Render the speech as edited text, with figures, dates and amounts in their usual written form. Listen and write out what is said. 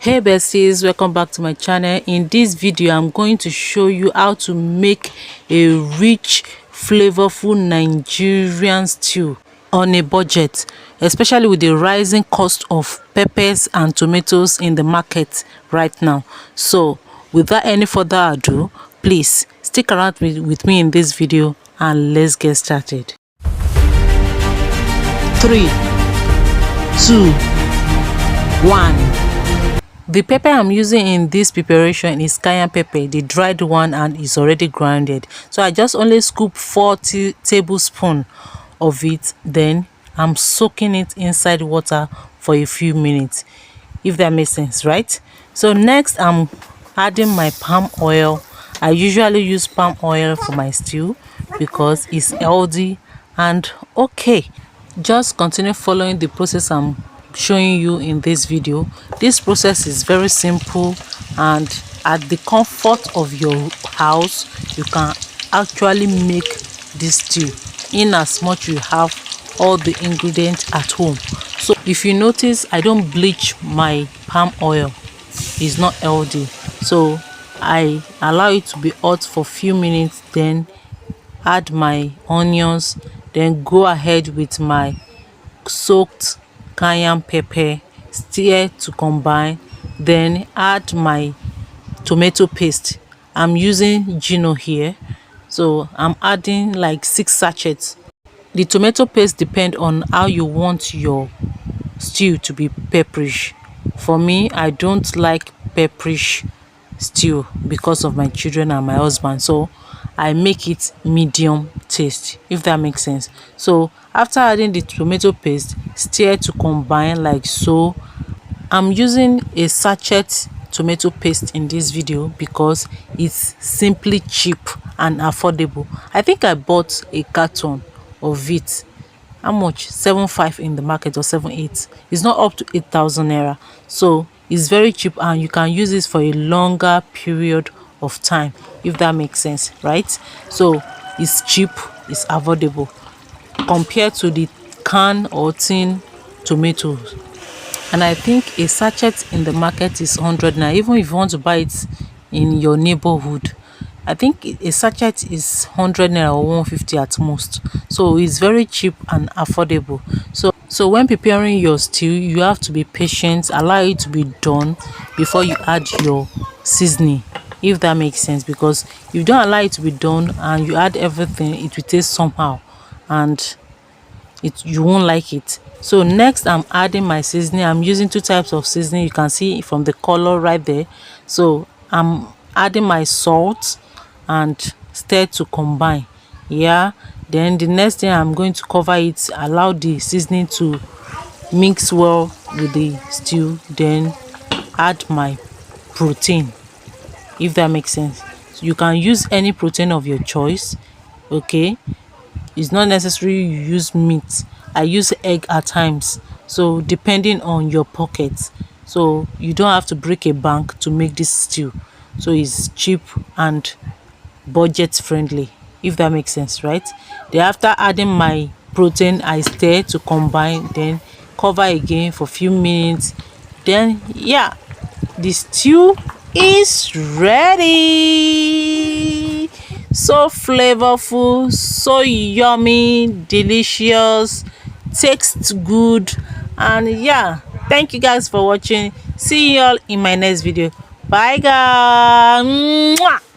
Hey besties, welcome back to my channel. In this video I'm going to show you how to make a rich flavorful Nigerian stew on a budget, especially with the rising cost of peppers and tomatoes in the market right now. So without any further ado, please stick around with me in this video and let's get started. 3, 2, 1. The pepper I'm using in this preparation is cayenne pepper, the dried one, and is already grounded. So I just only scoop 40 tablespoons of it. Then I'm soaking it inside water for a few minutes, if that makes sense, right? So next I'm adding my palm oil. I usually use palm oil for my stew because it's healthy and okay. Just continue following the process I'm showing you in this video. This process is very simple, and at the comfort of your house you can actually make this stew in as much you have all the ingredients at home. So if you notice, I don't bleach my palm oil. It's not healthy, so I allow it to be hot for a few minutes, then add my onions, then go ahead with my soaked cayenne pepper, stir to combine, then add my tomato paste. I'm using Gino here, so I'm adding like 6 sachets. The tomato paste depends on how you want your stew to be pepperish. For me, I don't like pepperish stew because of my children and my husband, so I make it medium taste, if that makes sense. So after adding the tomato paste, stir to combine like so. I'm using a sachet tomato paste in this video because it's simply cheap and affordable. I think I bought a carton of it. How much? 7.5 in the market, or 7.8. It's not up to 8,000 naira, so it's very cheap and you can use this for a longer period of time, if that makes sense, right? So it's cheap, it's affordable compared to the can or tin tomatoes. And I think a sachet in the market is 100 naira. Even if you want to buy it in your neighborhood, I think a sachet is 100 naira or 150 at most. So it's very cheap and affordable. So when preparing your stew, you have to be patient, allow it to be done before you add your seasoning, if that makes sense. Because if you don't allow it to be done and you add everything, it will taste somehow and you won't like it. So next I'm adding my seasoning. I'm using 2 types of seasoning, you can see from the color right there. So I'm adding my salt and stir to combine. Yeah, then the next thing I'm going to cover it, allow the seasoning to mix well with the stew, then add my protein, if that makes sense. So you can use any protein of your choice, okay? It's not necessary you use meat. I use egg at times, so depending on your pockets. So you don't have to break a bank to make this stew, so it's cheap and budget friendly, if that makes sense, right? Then after adding my protein, I stir to combine, then cover again for a few minutes. Then yeah, the stew is ready. So flavorful, so yummy, delicious, tastes good, and yeah, thank you guys for watching. See you all in my next video. Bye guys. Mwah!